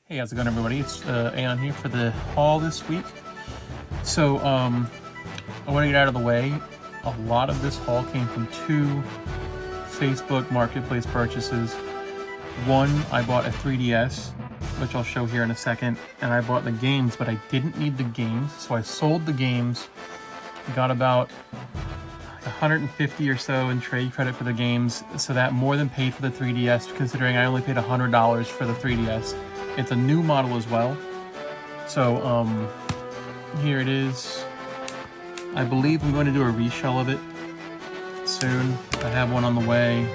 Hey, how's it going, everybody? It's Aeon here for the haul this week. So, I want to get out of the way. A lot of this haul came from two Facebook Marketplace purchases. One, I bought a 3DS, which I'll show here in a second, and I bought the games, but I didn't need the games, so I sold the games, got about 150 or so in trade credit for the games, so that more than paid for the 3DS, considering I only paid $100 for the 3DS. It's a new model as well. So, here it is. I believe I'm going to do a reshell of it soon. I have one on the way.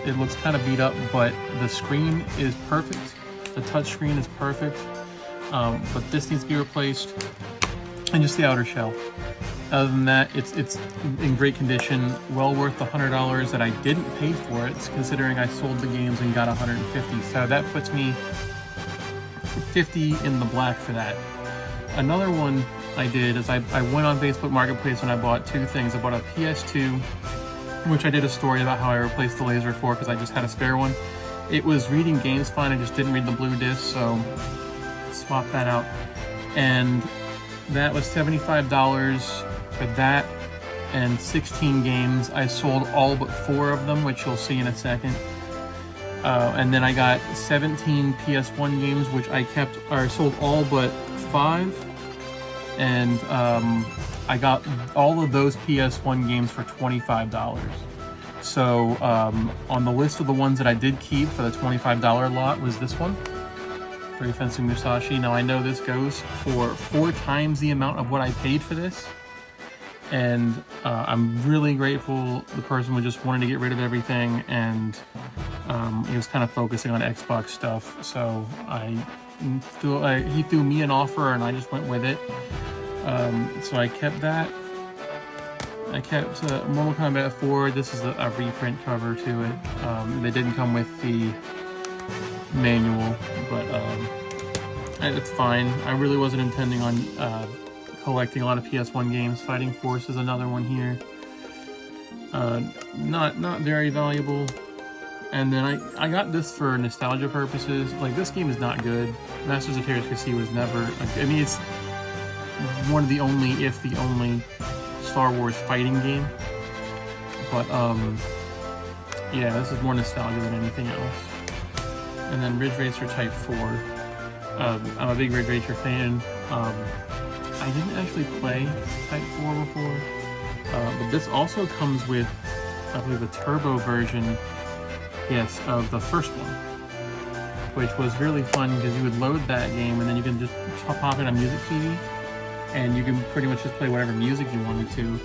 It looks kind of beat up, but the screen is perfect. The touch screen is perfect. But this needs to be replaced. And just the outer shell. Other than that, it's in great condition. Well worth the $100 that I didn't pay for it, considering I sold the games and got 150. So that puts me 50 in the black for that. Another one I did is I went on Facebook Marketplace and I bought two things. I bought a PS2, which I did a story about how I replaced the laser for because I just had a spare one. It was reading games fine, I just didn't read the blue disc, so swap that out. And that was $75 for that and 16 games. I sold all but 4 of them, which you'll see in a second. And then I got 17 PS1 games, which I kept, or sold all but 5. And I got all of those PS1 games for $25. So on the list of the ones that I did keep for the $25 lot was this one, Brave Fencer Musashi. Now I know this goes for 4 times the amount of what I paid for this. And I'm really grateful the person was just wanting to get rid of everything, and he was kind of focusing on Xbox stuff, so he threw me an offer and I just went with it. So I kept that. I kept Mortal Kombat 4. This is a reprint cover to it. They didn't come with the manual, but it's fine. I really wasn't intending on collecting a lot of PS1 games. Fighting Force is another one here. Not very valuable. And then I got this for nostalgia purposes. Like, this game is not good. Masters of Teräs Käsi was never, I mean, it's one of the only, if the only, Star Wars fighting game. But yeah, this is more nostalgia than anything else. And then Ridge Racer Type 4. I'm a big Ridge Racer fan. I didn't actually play Type 4 before, but this also comes with, I believe, a turbo version, yes, of the first one, which was really fun because you would load that game and then you can just pop in a music CD and you can pretty much just play whatever music you wanted to.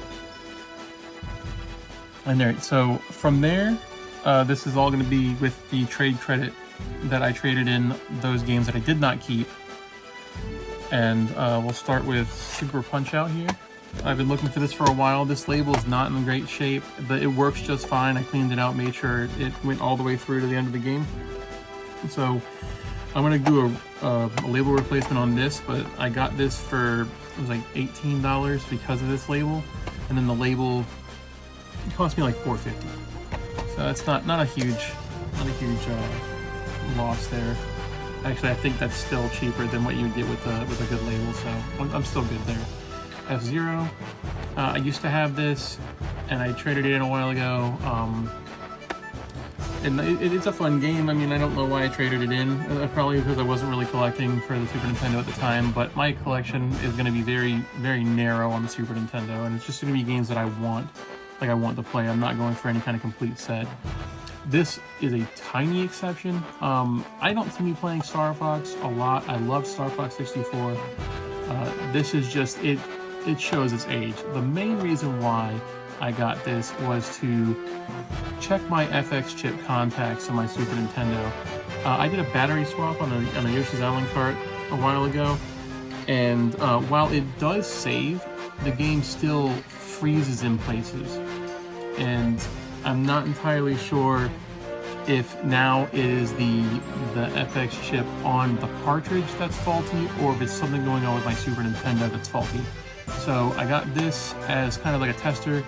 And there, so from there, this is all going to be with the trade credit that I traded in those games that I did not keep. And we'll start with Super Punch-Out here. I've been looking for this for a while. This label is not in great shape, but it works just fine. I cleaned it out, made sure it went all the way through to the end of the game. So I'm going to do a label replacement on this, but I got this for, it was like $18 because of this label. And then the label cost me like $4.50. So that's not a huge loss there. Actually, I think that's still cheaper than what you would get with a good label, so I'm still good there. F-Zero. I used to have this, and I traded it in a while ago. And it's a fun game. I mean, I don't know why I traded it in. Probably because I wasn't really collecting for the Super Nintendo at the time, but my collection is going to be very, very narrow on the Super Nintendo, and it's just going to be games that I want to play. I'm not going for any kind of complete set. This is a tiny exception. I don't see me playing Star Fox a lot. I love Star Fox 64. This is just, it shows its age. The main reason why I got this was to check my FX chip contacts on my Super Nintendo. I did a battery swap on a Yoshi's Island cart a while ago, and while it does save, the game still freezes in places. And I'm not entirely sure if now is the FX chip on the cartridge that's faulty, or if it's something going on with my Super Nintendo that's faulty. So I got this as kind of like a tester.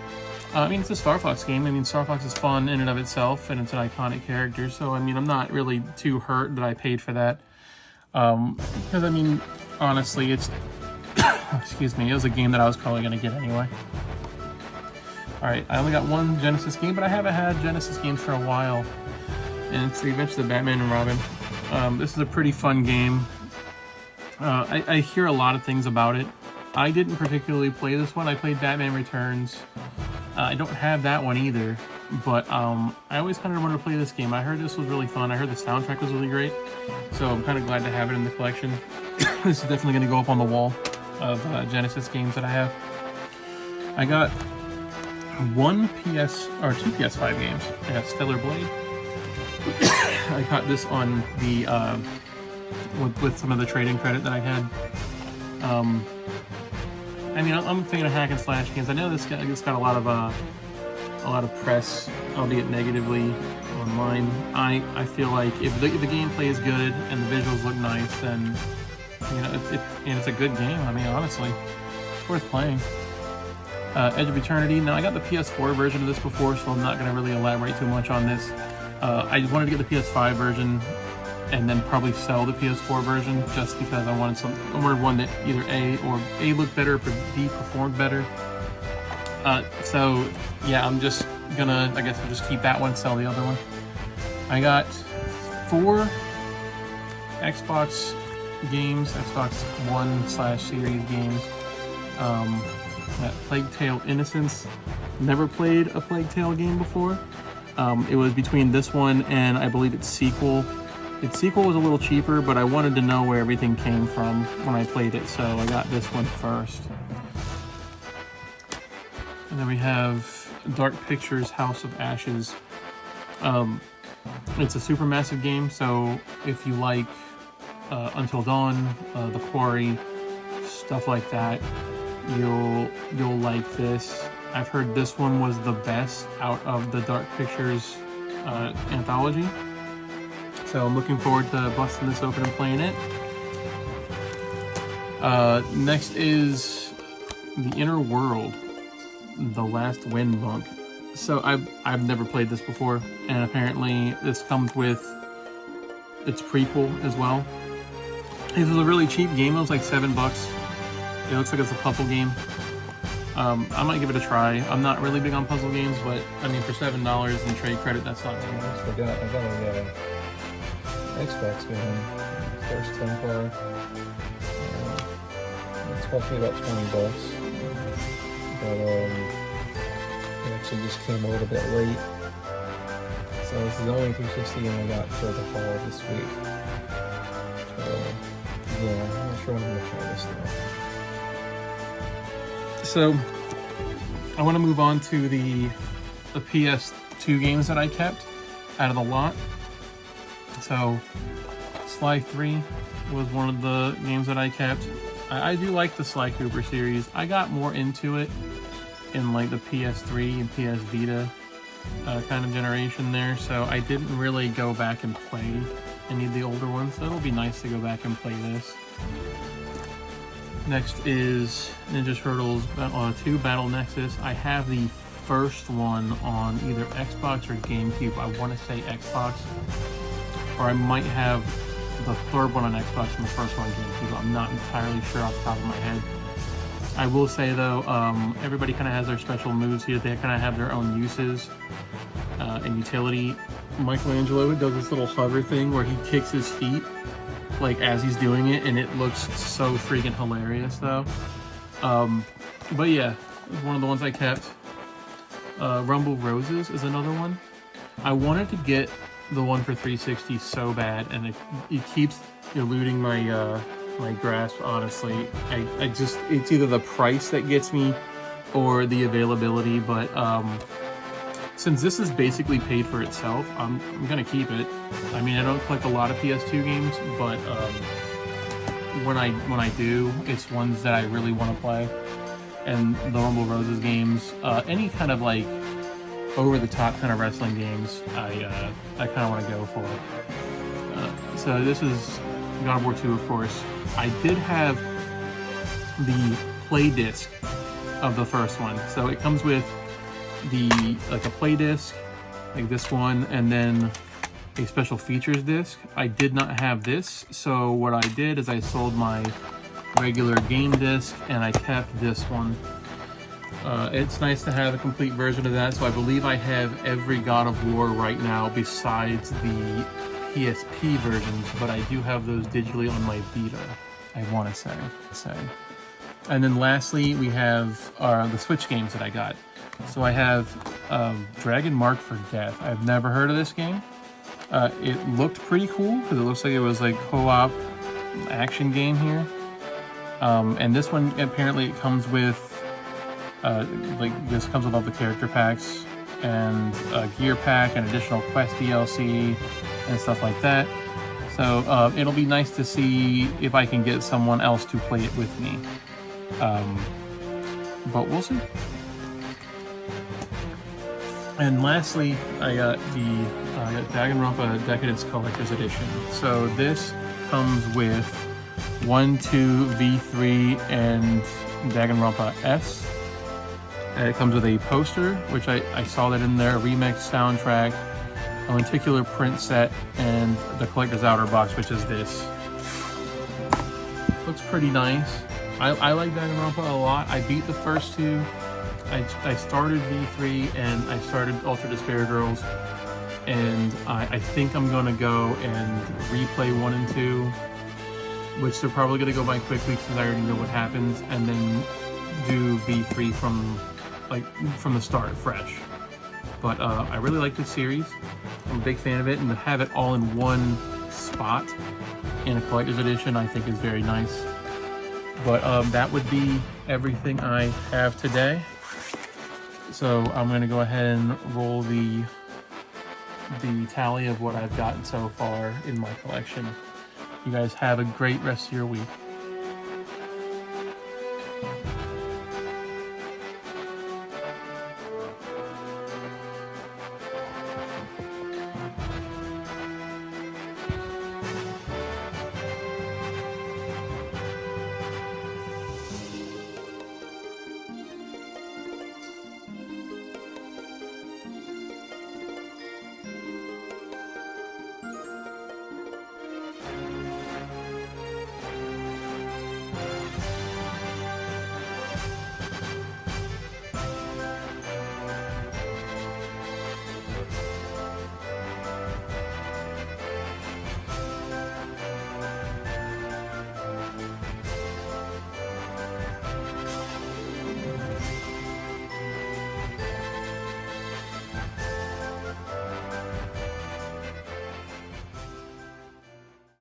I mean, it's a Star Fox game. I mean, Star Fox is fun in and of itself, and it's an iconic character. So, I mean, I'm not really too hurt that I paid for that. Because I mean, honestly, it's excuse me, it was a game that I was probably going to get anyway. All right, I only got one Genesis game, but I haven't had Genesis games for a while, and it's Revenge of the Batman and Robin. This is a pretty fun game. I hear a lot of things about it. I didn't particularly play this one. I played Batman Returns. I don't have that one either, but I always kind of wanted to play this game. I heard this was really fun. I heard the soundtrack was really great, so I'm kind of glad to have it in the collection. This is definitely going to go up on the wall of Genesis games that I have. I got two PS5 games. I got Stellar Blade. I got this on the with some of the trading credit that I had. I mean, I'm thinking of hack and slash games. I know this got a lot of press, albeit negatively, online. I feel like if the gameplay is good and the visuals look nice, then you know and it's a good game. I mean, honestly, it's worth playing. Edge of Eternity. Now I got the PS4 version of this before, so I'm not going to really elaborate too much on this. I wanted to get the PS5 version and then probably sell the PS4 version just because I wanted one that either A looked better or B performed better. So yeah, I'm just gonna, I guess I'll just keep that one, sell the other one. I got 4 Xbox games, Xbox One/Series games. Plague Tale Innocence. Never played a Plague Tale game before. It was between this one and I believe its sequel. Its sequel was a little cheaper, but I wanted to know where everything came from when I played it, so I got this one first. And then we have Dark Pictures House of Ashes. It's a supermassive game, so if you like Until Dawn, The Quarry, stuff like that, you'll like this. I've heard this one was the best out of the Dark Pictures anthology. So I'm looking forward to busting this open and playing it. Next is The Inner World, The Last Wind Monk. So I've never played this before, and apparently this comes with its prequel as well. This was a really cheap game. It was like $7. It looks like it's a puzzle game. I might give it a try. I'm not really big on puzzle games, but I mean, for $7 in trade credit, that's not too much. I got a Xbox game, First Templar. It's cost me about $20, but it actually just came a little bit late. So this is the only 360 game I got for the fall this week. So yeah, I'm not sure when I'm gonna try this now. So I want to move on to the PS2 games that I kept out of the lot. So Sly 3 was one of the games that I kept. I do like the Sly Cooper series. I got more into it in like the PS3 and PS Vita kind of generation there, so I didn't really go back and play any of the older ones, so it'll be nice to go back and play this. Next is Ninja Turtles 2 Battle Nexus. I have the first one on either Xbox or GameCube. I want to say Xbox, or I might have the third one on Xbox and the first one on GameCube. I'm not entirely sure off the top of my head. I will say though, everybody kind of has their special moves here. They kind of have their own uses and utility. Michelangelo does this little hover thing where he kicks his feet like as he's doing it, and it looks so freaking hilarious though. But yeah, one of the ones I kept. Rumble Roses is another one. I wanted to get the one for 360 so bad, and it keeps eluding my my grasp, honestly. I just, it's either the price that gets me or the availability, but since this is basically paid for itself, I'm gonna keep it. I mean, I don't collect a lot of PS2 games, but when I do, it's ones that I really want to play. And the Rumble Roses games, any kind of like over-the-top kind of wrestling games, I kind of want to go for. So this is God of War 2, of course. I did have the play disc of the first one, so it comes with the a play disc like this one, and then a special features disc. I did not have this, so what I did is I sold my regular game disc and I kept this one. It's nice to have a complete version of that, so I believe I have every God of War right now besides the PSP versions, but I do have those digitally on my Vita, I want to say. And then lastly, we have the Switch games that I got. So I have Dragon Mark for Death. I've never heard of this game. It looked pretty cool because it looks like it was like co-op action game here. And this one, apparently it comes with this comes with all the character packs and a gear pack and additional quest DLC and stuff like that. So it'll be nice to see if I can get someone else to play it with me. But we'll see. And lastly, I got the Danganronpa Decadence Collector's Edition. So this comes with 1, 2, V3, and Danganronpa S. And it comes with a poster, which I saw that in there, a remix soundtrack, a lenticular print set, and the collector's outer box, which is this. Looks pretty nice. I like Danganronpa a lot. I beat the first two. I started V3 and I started Ultra Despair Girls, and I think I'm going to go and replay 1 and 2, which they're probably going to go by quickly since I already know what happens, and then do V3 from the start, fresh. But I really like this series. I'm a big fan of it, and to have it all in one spot in a collector's edition I think is very nice. But that would be everything I have today. So I'm going to go ahead and roll the tally of what I've gotten so far in my collection. You guys have a great rest of your week.